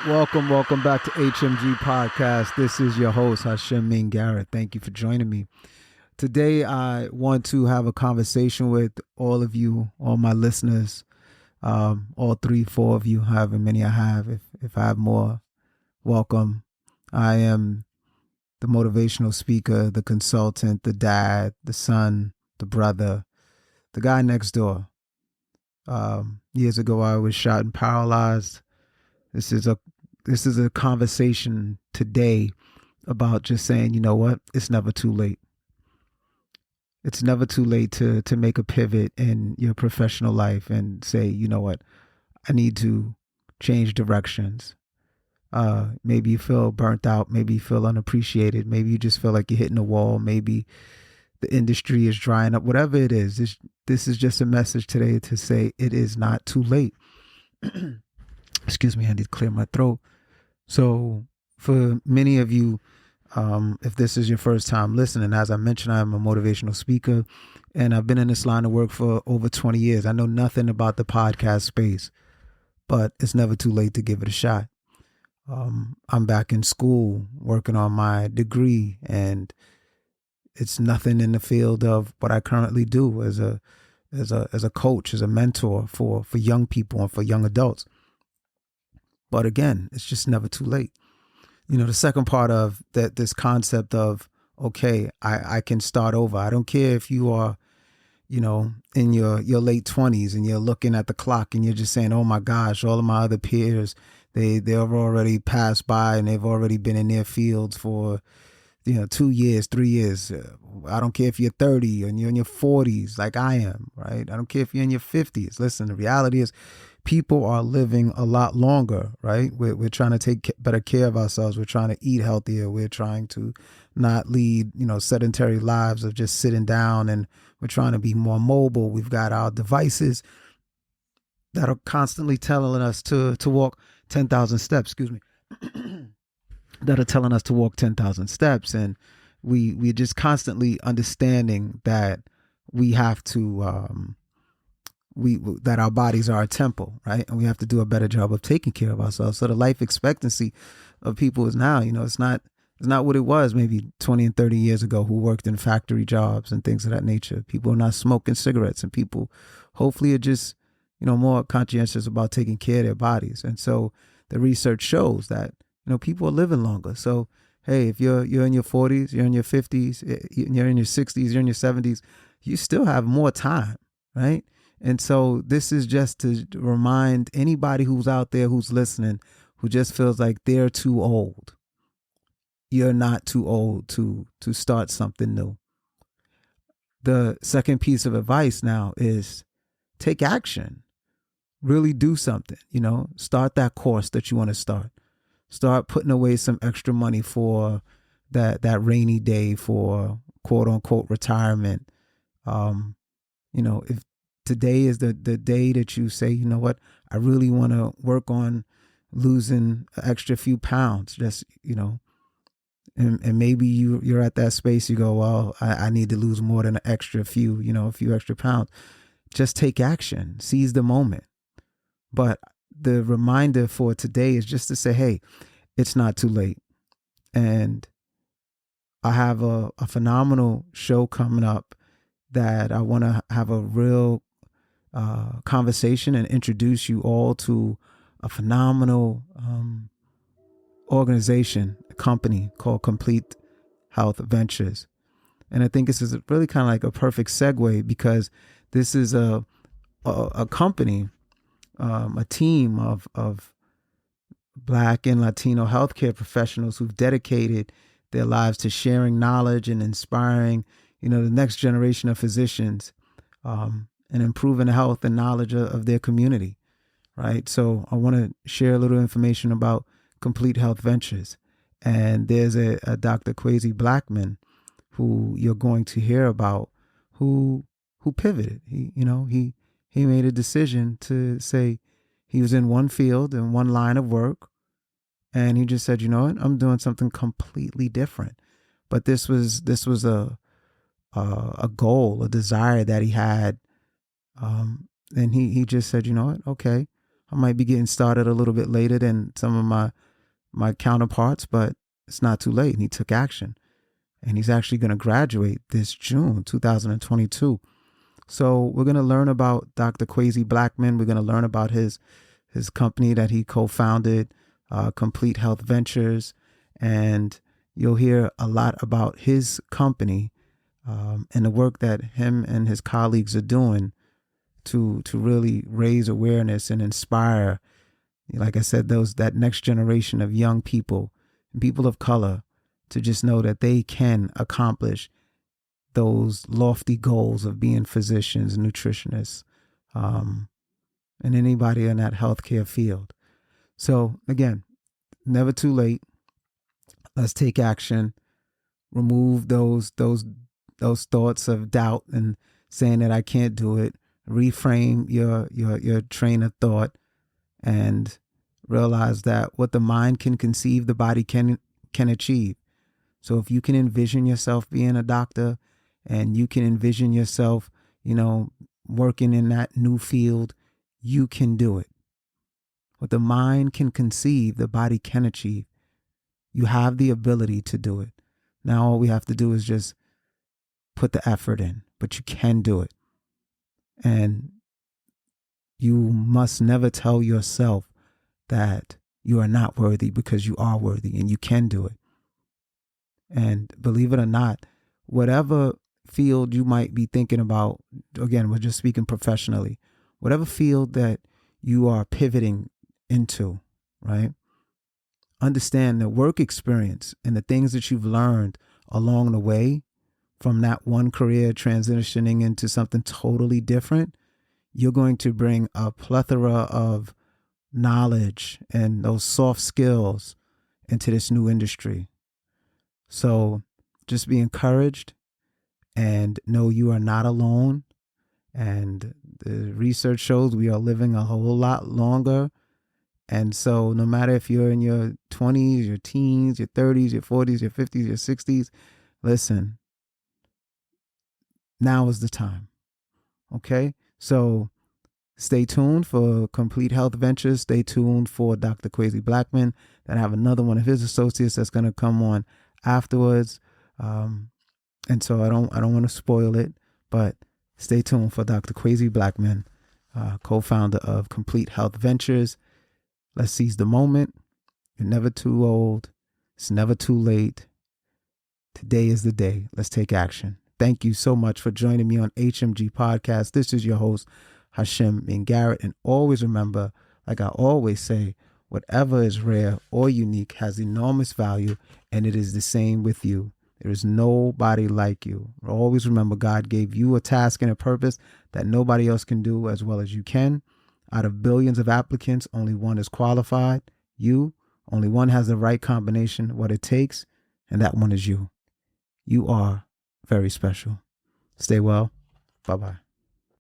Welcome back to HMG Podcast. This is your host, Hashem Min Garrett. Thank you for joining me. Today, I want to have a conversation with all of you, all my listeners, all three, four of you, however many I have. If I have more, welcome. I am the motivational speaker, the consultant, the dad, the son, the brother, the guy next door. Years ago, I was shot and paralyzed. This is a conversation today about just saying, you know what, it's never too late. It's never too late to make a pivot in your professional life and say, you know what, I need to change directions. Maybe you feel burnt out. Maybe you feel unappreciated. Maybe you just feel like you're hitting a wall. Maybe the industry is drying up. Whatever it is, this is just a message today to say it is not too late. Excuse me, I need to clear my throat. So for many of you, if this is your first time listening, as I mentioned, I'm a motivational speaker and I've been in this line of work for over 20 years. I know nothing about the podcast space, but it's never too late to give it a shot. I'm back in school working on my degree, and it's nothing in the field of what I currently do as a coach, as a mentor for young people and for young adults. But again, it's just never too late. You know, the second part of that, this concept of, okay, I can start over. I don't care if you are, you know, in your late 20s and you're looking at the clock and you're just saying, oh my gosh, all of my other peers, they've already passed by and they've already been in their fields for, 2 years, 3 years. I don't care if you're 30 and you're in your 40s like I am, right? I don't care if you're in your 50s. Listen, the reality is people are living a lot longer, right? We're trying to take better care of ourselves. We're trying to eat healthier. We're trying to not lead, sedentary lives of just sitting down, and we're trying to be more mobile. We've got our devices that are constantly telling us to walk 10,000 steps, that are telling us to walk 10,000 steps. And we're just constantly understanding that we have to, that our bodies are a temple, right? And we have to do a better job of taking care of ourselves. So the life expectancy of people is now, it's not what it was maybe 20 and 30 years ago, who worked in factory jobs and things of that nature. People are not smoking cigarettes, and people hopefully are just, more conscientious about taking care of their bodies. And so the research shows that, people are living longer. So, hey, if you're in your 40s, you're in your 50s, you're in your 60s, you're in your 70s, you still have more time, right? And so this is just to remind anybody who's out there who's listening, who just feels like they're too old. You're not too old to start something new. The second piece of advice now is take action. Really do something, start that course that you want to start. Start putting away some extra money for that rainy day, for quote unquote retirement. If today is the day that you say, you know what, I really want to work on losing an extra few pounds, just, and maybe you're at that space, you go, well, I need to lose more than a few extra pounds. Just take action, seize the moment. But the reminder for today is just to say, hey, it's not too late. And I have a phenomenal show coming up that I want to have a real conversation and introduce you all to a phenomenal organization, a company called Complete Health Ventures. And I think this is really kind of like a perfect segue, because this is a company, a team of Black and Latino healthcare professionals who've dedicated their lives to sharing knowledge and inspiring, the next generation of physicians, and improving the health and knowledge of their community, right? So I want to share a little information about Complete Health Ventures. And there's a Dr. Kwesi Blackman, who you're going to hear about, who pivoted. He made a decision to say he was in one field and one line of work, and he just said, you know what, I'm doing something completely different. But this was a goal, a desire that he had, and he just said, you know what, okay, I might be getting started a little bit later than some of my counterparts, but it's not too late. And he took action. And he's actually going to graduate this June 2022. So we're going to learn about Dr. Kwesi Blackman. We're going to learn about his company that he co-founded, Complete Health Ventures. And you'll hear a lot about his company and the work that him and his colleagues are doing to really raise awareness and inspire, like I said, that next generation of young people and people of color to just know that they can accomplish those lofty goals of being physicians, nutritionists, and anybody in that healthcare field. So again, never too late. Let's take action. Remove those thoughts of doubt and saying that I can't do it. Reframe your train of thought and realize that what the mind can conceive, the body can achieve. So if you can envision yourself being a doctor and you can envision yourself, working in that new field, you can do it. What the mind can conceive, the body can achieve. You have the ability to do it. Now all we have to do is just put the effort in, but you can do it. And you must never tell yourself that you are not worthy, because you are worthy and you can do it. And believe it or not, whatever field you might be thinking about, again, we're just speaking professionally, whatever field that you are pivoting into, right? Understand the work experience and the things that you've learned along the way from that one career transitioning into something totally different. You're going to bring a plethora of knowledge and those soft skills into this new industry. So just be encouraged and know you are not alone. And the research shows we are living a whole lot longer. And so no matter if you're in your 20s, your teens, your 30s, your 40s, your 50s, your 60s, listen, now is the time. Okay? So stay tuned for Complete Health Ventures. Stay tuned for Dr. Kwesi Blackman. Then I have another one of his associates that's going to come on afterwards. And so I don't want to spoil it, but stay tuned for Dr. Kwesi Blackman, co-founder of Complete Health Ventures. Let's seize the moment. You're never too old. It's never too late. Today is the day. Let's take action. Thank you so much for joining me on HMG Podcast. This is your host, Hashem bin Garrett. And always remember, like I always say, whatever is rare or unique has enormous value, and it is the same with you. There is nobody like you. Always remember, God gave you a task and a purpose that nobody else can do as well as you can. Out of billions of applicants, only one is qualified. You. Only one has the right combination, what it takes, and that one is you. You are very special. Stay well. Bye-bye.